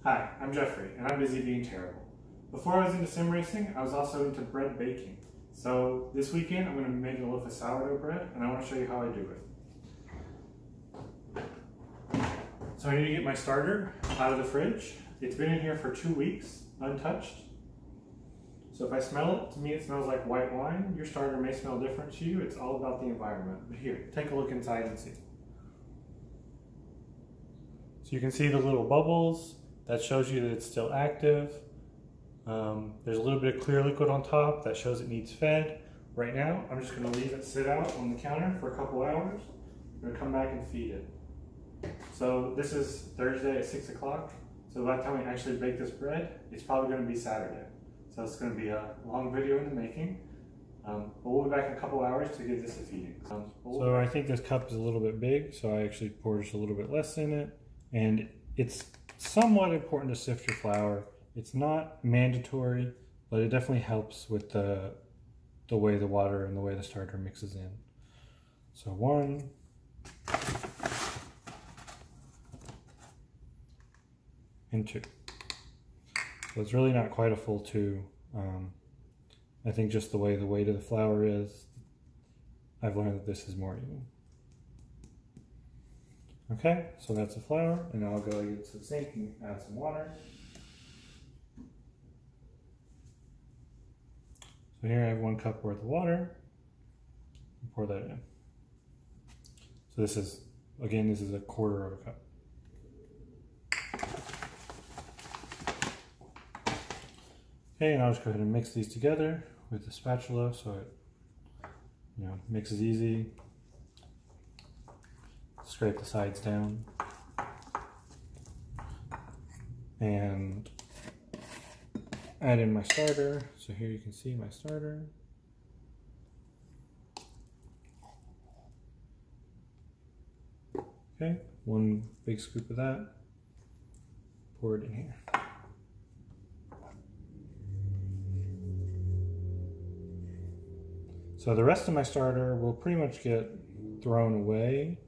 Hi, I'm Jeffrey, and I'm busy being terrible. Before I was into sim racing, I was also into bread baking. So this weekend, I'm going to be making a loaf of sourdough bread, and I want to show you how I do it. So I need to get my starter out of the fridge. It's been in here for 2 weeks, untouched. So if I smell it, to me it smells like white wine. Your starter may smell different to you. It's all about the environment. But here, take a look inside and see. So you can see the little bubbles. That shows you that it's still active. There's a little bit of clear liquid on top. That shows it needs fed. Right now, I'm just going to leave it sit out on the counter for a couple hours. I'm going to come back and feed it. So this is Thursday at 6 o'clock. So by the time we actually bake this bread, it's probably going to be Saturday. So it's going to be a long video in the making. But we'll be back in a couple hours to give this a feeding. So I think this cup is a little bit big, so I actually poured just a little bit less in it. And it's somewhat important to sift your flour. It's not mandatory, but it definitely helps with the way the water and the way the starter mixes in. So 1. And 2. So it's really not quite a full 2. I think just the way the weight of the flour is, I've learned that this is more even. Okay, so that's the flour, and now I'll go get to the sink and add some water. So here I have 1 cup worth of water. Pour that in. So this is, again, this is a 1/4 of a cup. Okay, and I'll just go ahead and mix these together with the spatula so it, mixes easy. Scrape the sides down. And add in my starter. So here you can see my starter. Okay, 1 big scoop of that. Pour it in here. So the rest of my starter will pretty much get thrown away.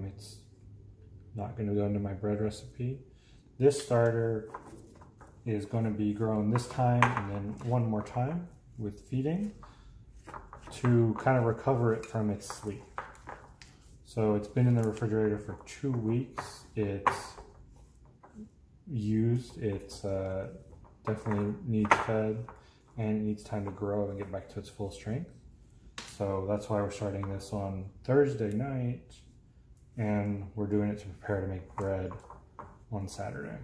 It's not going to go into my bread recipe. This starter is going to be grown this time and then 1 more time with feeding to kind of recover it from its sleep. So it's been in the refrigerator for 2 weeks. It's used. It's definitely needs fed, and it needs time to grow and get back to its full strength. So that's why we're starting this on Thursday night, and we're doing it to prepare to make bread on Saturday.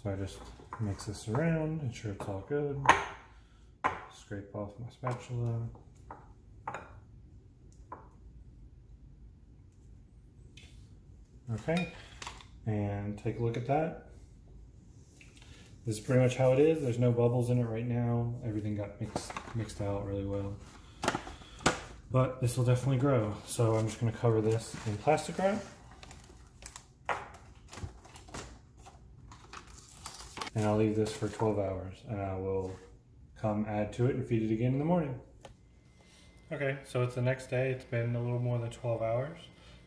So I just mix this around, ensure it's all good. Scrape off my spatula. Okay, and take a look at that. This is pretty much how it is. There's no bubbles in it right now. Everything got mixed out really well. But this will definitely grow. So I'm just going to cover this in plastic wrap. And I'll leave this for 12 hours. And I will come add to it and feed it again in the morning. Okay, so it's the next day. It's been a little more than 12 hours.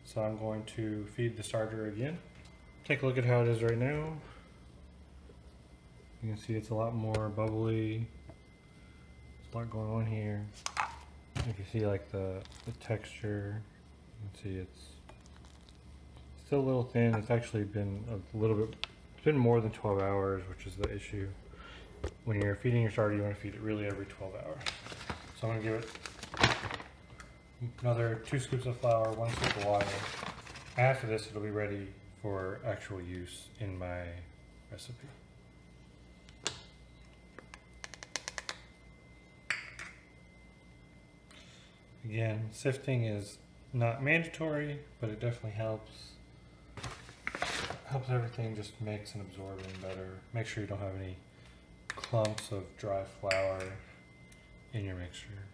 So I'm going to feed the starter again. Take a look at how it is right now. You can see it's a lot more bubbly. There's a lot going on here. If you see like the texture, you can see it's still a little thin. It's actually been a little bit, it's been more than 12 hours, which is the issue. When you're feeding your starter, you want to feed it really every 12 hours. So I'm going to give it another 2 scoops of flour, 1 scoop of water. After this, it'll be ready for actual use in my recipe. Again, sifting is not mandatory, but it definitely helps. Helps everything just mix and absorb in better. Make sure you don't have any clumps of dry flour in your mixture.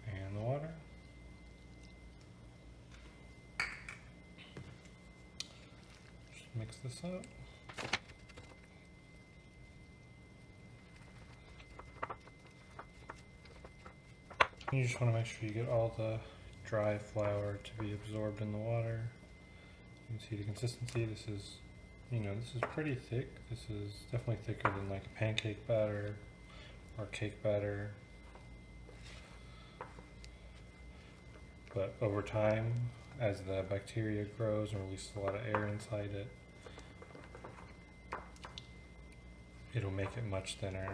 And the water. Just mix this up. You just want to make sure you get all the dry flour to be absorbed in the water. You can see the consistency. This is, this is pretty thick. This is definitely thicker than like a pancake batter or cake batter. But over time, as the bacteria grows and releases a lot of air inside it, it'll make it much thinner.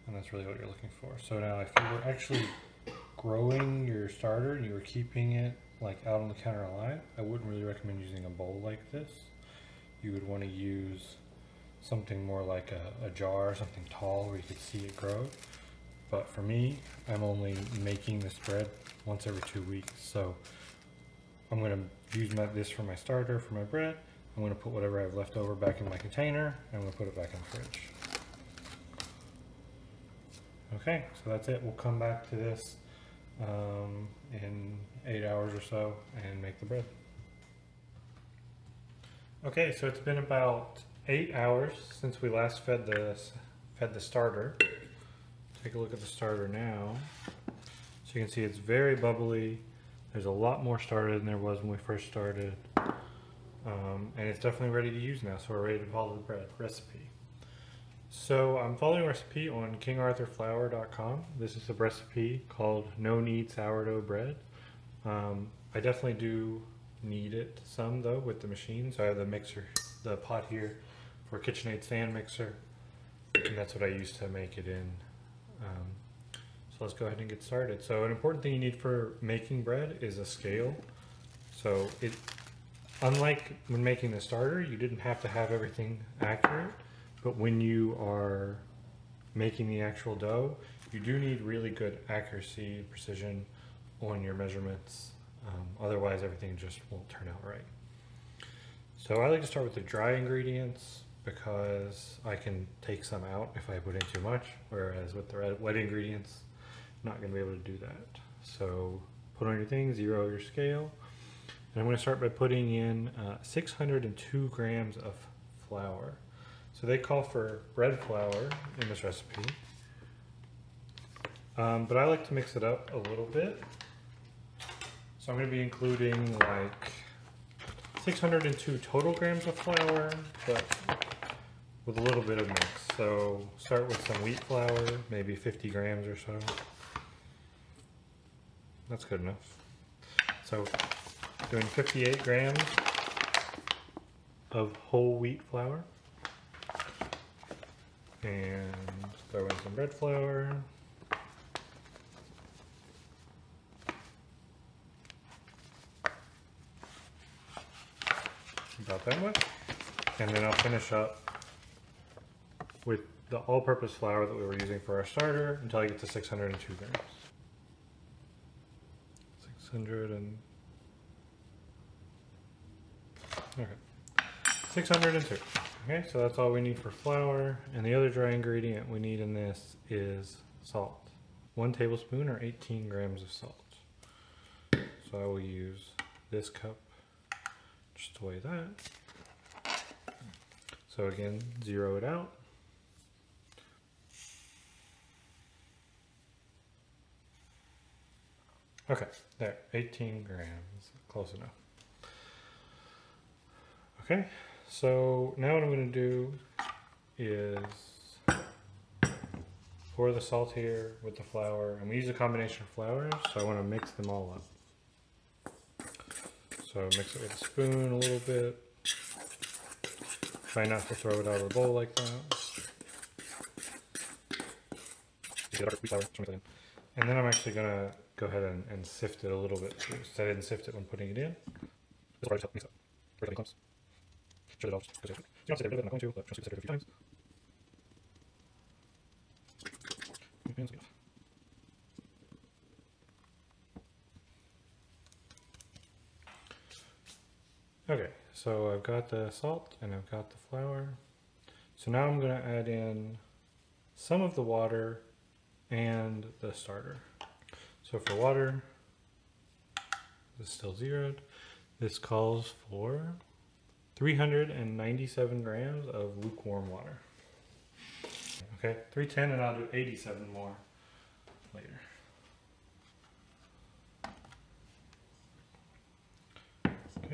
And that's really what you're looking for. So now if you were actually growing your starter and you were keeping it like out on the counter alive, I wouldn't really recommend using a bowl like this. You would want to use something more like a jar, something tall where you could see it grow. But for me, I'm only making this bread once every 2 weeks. So I'm going to use this for my starter, for my bread. I'm going to put whatever I have left over back in my container, and I'm going to put it back in the fridge. Okay, so that's it. We'll come back to this in 8 hours or so and make the bread. Okay, so it's been about 8 hours since we last fed the starter. Take a look at the starter now. So you can see it's very bubbly. There's a lot more starter than there was when we first started. And it's definitely ready to use now, so we're ready to follow the bread recipe. So I'm following a recipe on kingarthurflour.com. This is a recipe called no knead sourdough bread. I definitely do knead it some though with the machine. So I have the mixer, the pot here for a KitchenAid stand mixer, and that's what I use to make it in. So let's go ahead and get started. So an important thing you need for making bread is a scale. So unlike when making the starter, you didn't have to have everything accurate. But when you are making the actual dough, you do need really good accuracy, precision on your measurements. Otherwise, everything just won't turn out right. So I like to start with the dry ingredients because I can take some out if I put in too much, whereas with the wet ingredients, I'm not going to be able to do that. So put on your thing, zero your scale. And I'm going to start by putting in 602 grams of flour. So they call for bread flour in this recipe, but I like to mix it up a little bit. So I'm going to be including like 602 total grams of flour, but with a little bit of mix. So start with some wheat flour, maybe 50 grams or so. That's good enough. So doing 58 grams of whole wheat flour. And throw in some bread flour. About that much. And then I'll finish up with the all-purpose flour that we were using for our starter until I get to 602 grams. 602. Okay, so that's all we need for flour. And the other dry ingredient we need in this is salt. 1 tablespoon or 18 grams of salt. So I will use this cup just to weigh that. So again, zero it out. Okay, there, 18 grams, close enough. Okay, so now what I'm going to do is pour the salt here with the flour. And we use a combination of flours, so I want to mix them all up. So mix it with a spoon a little bit. Try not to throw it out of the bowl like that. And then I'm actually going to go ahead and sift it a little bit too, since I didn't sift it when putting it in. This will just help mix it up. Should it all just you don't sit there, I'm not going to, but just sit there a few times. Okay, so I've got the salt and I've got the flour. So now I'm going to add in some of the water and the starter. So for water, this is still zeroed. This calls for 397 grams of lukewarm water. Okay, 310, and I'll do 87 more later.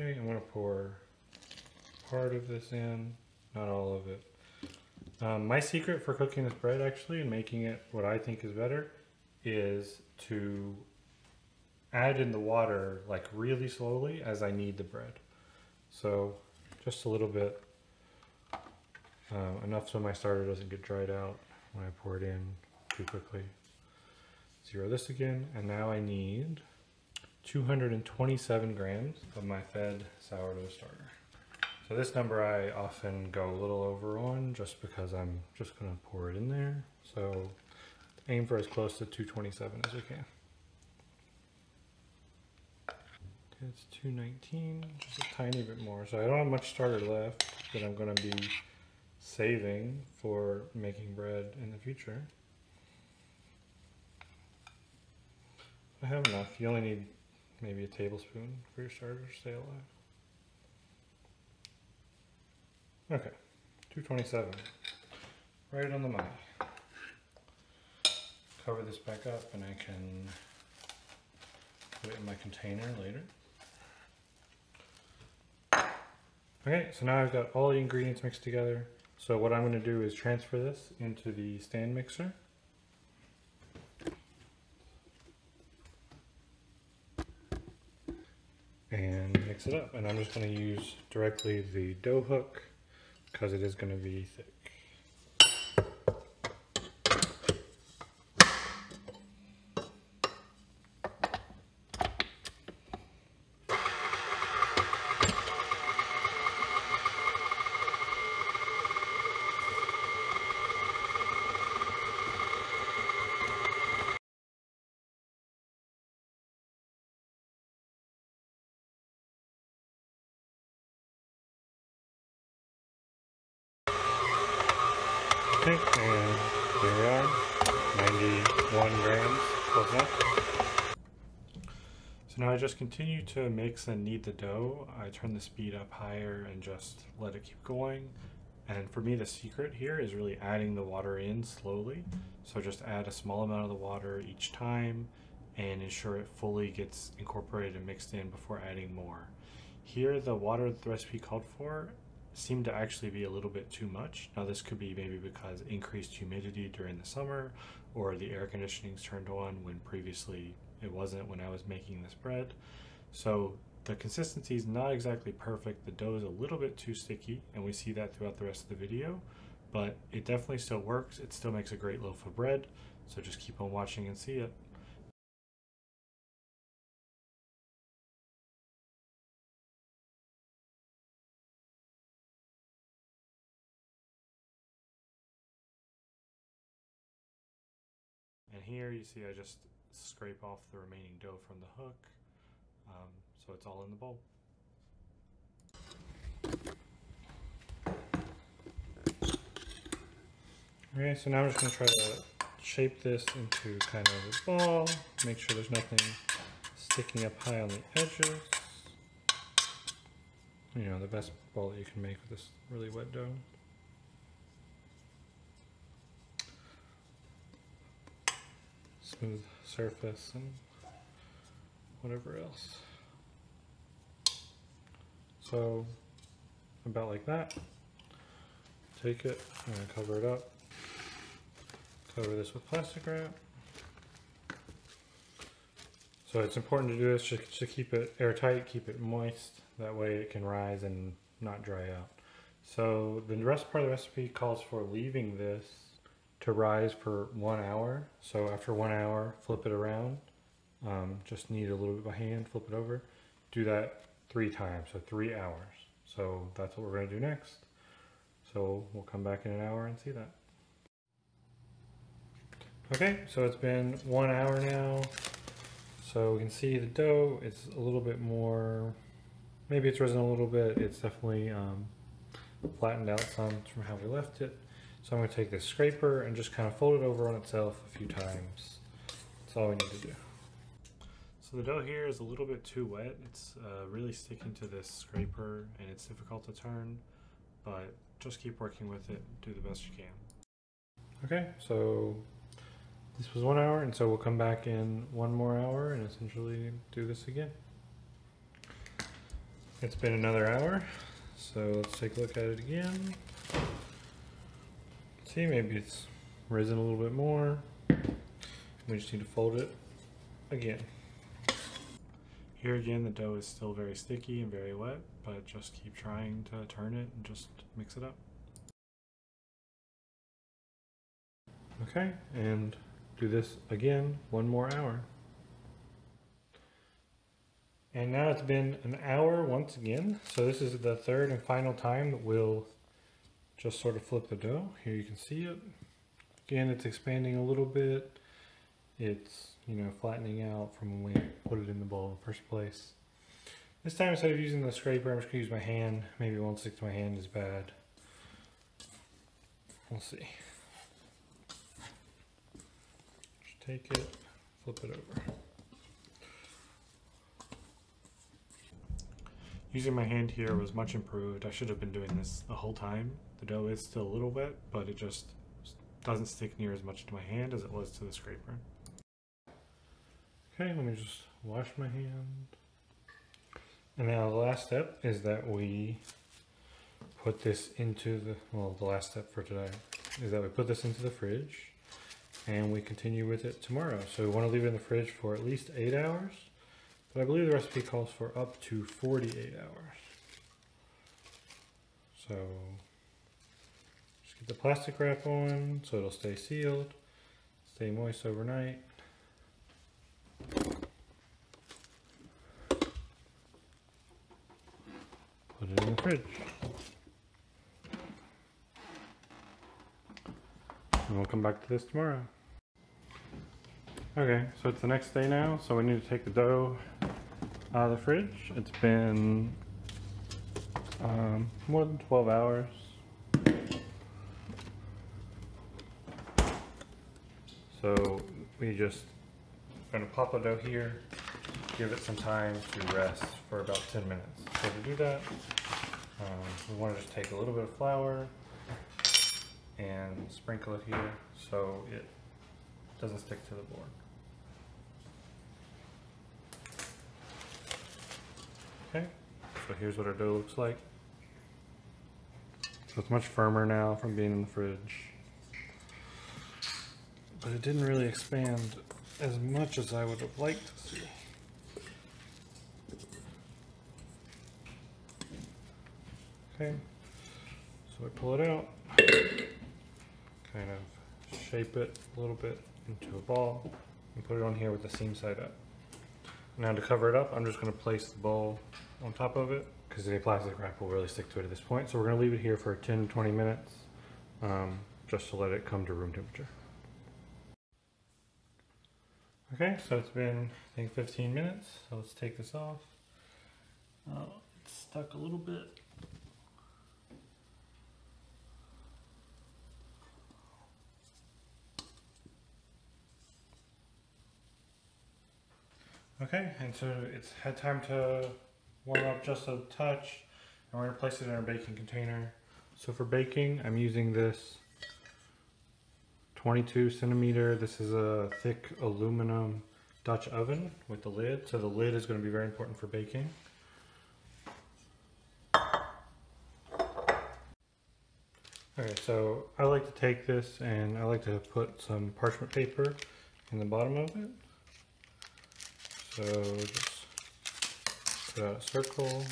Okay, I'm gonna pour part of this in, not all of it. My secret for cooking this bread actually and making it what I think is better is to add in the water like really slowly as I knead the bread. So just a little bit, enough so my starter doesn't get dried out when I pour it in too quickly. Zero this again, and now I need 227 grams of my fed sourdough starter. So this number I often go a little over on just because I'm just gonna pour it in there. So aim for as close to 227 as we can. Okay, it's 219, just a tiny bit more. So I don't have much starter left that I'm gonna be saving for making bread in the future. I have enough. You only need maybe a tablespoon for your starter to stay alive. Okay, 227, right on the money. Cover this back up and I can put it in my container later. Okay, so now I've got all the ingredients mixed together. So what I'm going to do is transfer this into the stand mixer. And mix it up. And I'm just going to use directly the dough hook because it is going to be thick. Okay, and here we are, 91 grams, close enough. So now I just continue to mix and knead the dough. I turn the speed up higher and just let it keep going. And for me, the secret here is really adding the water in slowly. So just add a small amount of the water each time and ensure it fully gets incorporated and mixed in before adding more. Here, the water the recipe called for seemed to actually be a little bit too much. Now this could be maybe because increased humidity during the summer or the air conditioning's turned on when previously it wasn't when I was making this bread. So the consistency is not exactly perfect. The dough is a little bit too sticky and we see that throughout the rest of the video, but it definitely still works. It still makes a great loaf of bread. So just keep on watching and see it. And here you see I just scrape off the remaining dough from the hook, so it's all in the bowl. Okay, so now I'm just going to try to shape this into kind of a ball, make sure there's nothing sticking up high on the edges. You know, the best ball that you can make with this really wet dough. Smooth surface and whatever else. So about like that. Take it and cover it up. Cover this with plastic wrap. So it's important to do this just to keep it airtight, keep it moist. That way it can rise and not dry out. So the rest part of the recipe calls for leaving this to rise for 1 hour. So after 1 hour, flip it around. Just knead a little bit by hand, flip it over. Do that 3 times, so 3 hours. So that's what we're going to do next. So we'll come back in an hour and see that. Okay, so it's been 1 hour now. So we can see the dough, it's a little bit more, maybe it's risen a little bit. It's definitely flattened out some from how we left it. So I'm going to take this scraper and just kind of fold it over on itself a few times. That's all we need to do. So the dough here is a little bit too wet. It's really sticking to this scraper and it's difficult to turn, but just keep working with it, do the best you can. Okay, so this was 1 hour, and so we'll come back in 1 more hour and essentially do this again. It's been another hour, so let's take a look at it again. See, maybe it's risen a little bit more. We just need to fold it again. Here again, the dough is still very sticky and very wet, but just keep trying to turn it and just mix it up. Okay, and do this again, one more hour. And now it's been an hour once again. So this is the third and final time that we'll just sort of flip the dough. Here you can see it. Again, it's expanding a little bit. It's, flattening out from when we put it in the bowl in the first place. This time, instead of using the scraper, I'm just gonna use my hand. Maybe it won't stick to my hand as bad. We'll see. Just take it, flip it over. Using my hand here was much improved. I should have been doing this the whole time. The dough is still a little wet, but it just doesn't stick near as much to my hand as it was to the scraper. Okay, let me just wash my hand. And now the last step is that we put this into the last step for today is that we put this into the fridge and we continue with it tomorrow. So we want to leave it in the fridge for at least 8 hours, but I believe the recipe calls for up to 48 hours. So just get the plastic wrap on so it'll stay sealed, stay moist overnight. Put it in the fridge. And we'll come back to this tomorrow. Okay, so it's the next day now, so we need to take the dough out of the fridge. It's been more than 12 hours. So we just going to pop the dough here, give it some time to rest for about 10 minutes. So to do that, we want to just take a little bit of flour and sprinkle it here so it doesn't stick to the board. Okay, so here's what our dough looks like. So it's much firmer now from being in the fridge, but it didn't really expand as much as I would have liked to see. Okay, so I pull it out, kind of shape it a little bit into a ball, and put it on here with the seam side up. Now to cover it up, I'm just going to place the bowl on top of it, because the plastic wrap will really stick to it at this point. So we're going to leave it here for 10 to 20 minutes, just to let it come to room temperature. Okay, so it's been, I think, 15 minutes, so let's take this off. It's stuck a little bit. Okay, and so it's had time to warm up just a touch, and we're going to place it in our baking container. So for baking, I'm using this 22 centimeter. This is a thick aluminum Dutch oven with the lid. So the lid is going to be very important for baking. Okay, so I like to take this and I like to put some parchment paper in the bottom of it. So just put out a circle.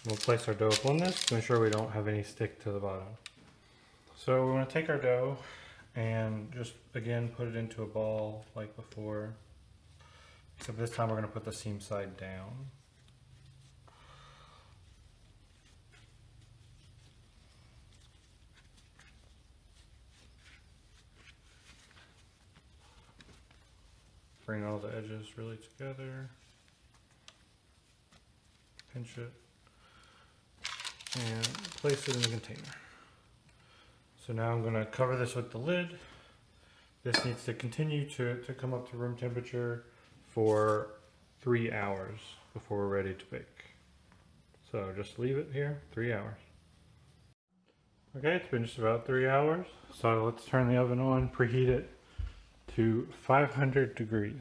We'll place our dough up on this to ensure we don't have any stick to the bottom. So we're going to take our dough and just again put it into a ball like before, except this time we're going to put the seam side down. Bring all the edges really together, pinch it, and place it in the container. So now I'm going to cover this with the lid. This needs to continue to come up to room temperature for 3 hours before we're ready to bake. So just leave it here, 3 hours. Okay, it's been just about 3 hours. So let's turn the oven on, preheat it to 500 degrees.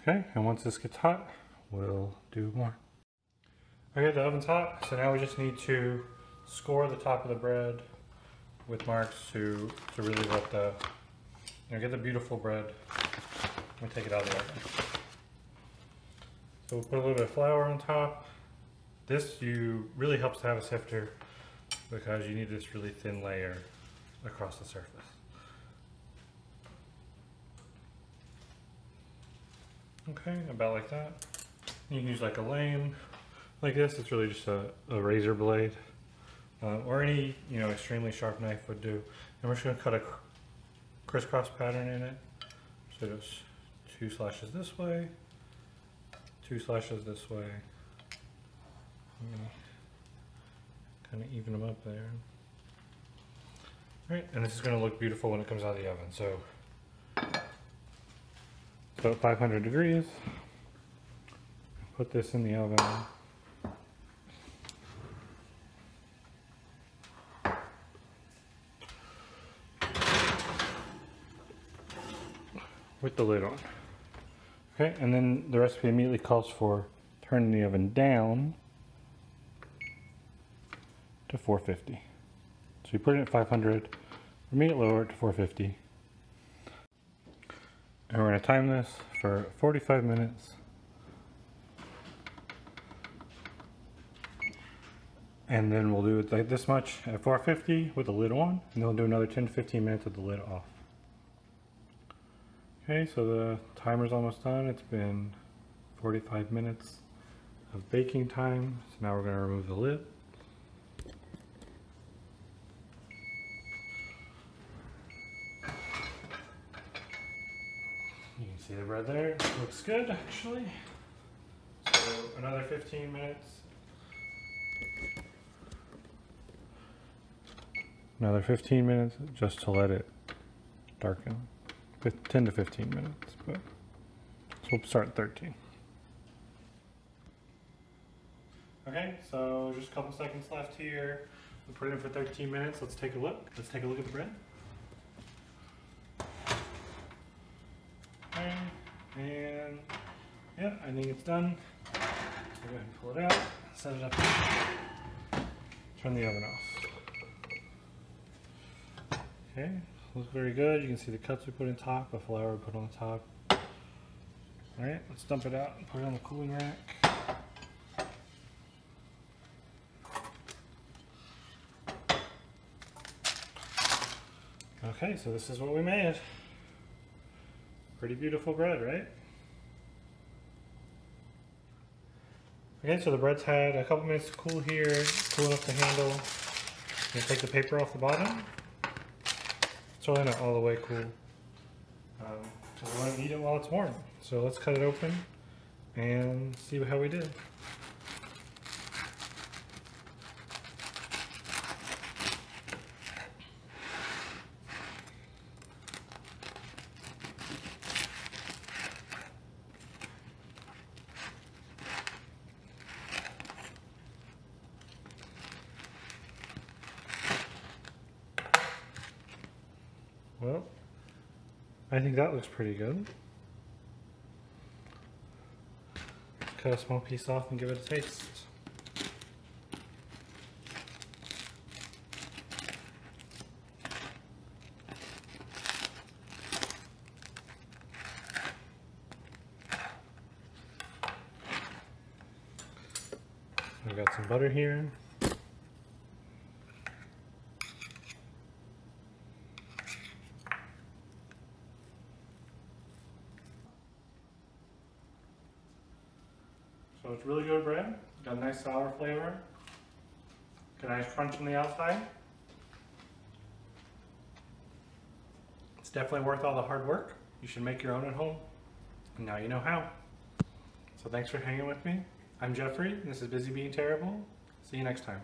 Okay, and once this gets hot, we'll do more. Okay, the oven's hot, so now we just need to score the top of the bread with marks to really let the, get the beautiful bread. Let me take it out of the oven. So we'll put a little bit of flour on top. This really helps to have a sifter because you need this really thin layer across the surface. Okay, about like that. You can use like a lame like this. It's really just a razor blade or any extremely sharp knife would do. And we're just going to cut a crisscross pattern in it. So just 2 slashes this way, 2 slashes this way. Kind of even them up there. All right, and this is going to look beautiful when it comes out of the oven. So at 500 degrees, put this in the oven. With the lid on. Okay, and then the recipe immediately calls for turning the oven down to 450. So you put it at 500, immediately lower it to 450. And we're going to time this for 45 minutes. And then we'll do it like this much at 450 with the lid on, and then we'll do another 10 to 15 minutes with the lid off. Okay, so the timer's almost done. It's been 45 minutes of baking time. So now we're going to remove the lid. You can see the bread there. Looks good, actually. So another 15 minutes. Another 15 minutes just to let it darken. 10 to 15 minutes, but so we'll start at 13. Okay, so just a couple seconds left here. We'll put it in for 13 minutes. Let's take a look. Let's take a look at the bread. Okay, and yeah, I think it's done. So go ahead and pull it out, set it up here, turn the oven off. Okay. Looks very good. You can see the cuts we put in top, the flour we put on the top. Alright, let's dump it out and put it on the cooling rack. Okay, so this is what we made. Pretty beautiful bread, right? Okay, so the bread's had a couple minutes to cool here, cool enough to handle. You take the paper off the bottom. It's really not all the way cool, because we want to eat it while it's warm. So let's cut it open and see how we did. Well, I think that looks pretty good. Cut a small piece off and give it a taste. I've got some butter here. So it's really good bread. Got a nice sour flavor. Got a nice crunch on the outside. It's definitely worth all the hard work. You should make your own at home. And now you know how. So thanks for hanging with me. I'm Jeffrey. This is Busy Being Terrible. See you next time.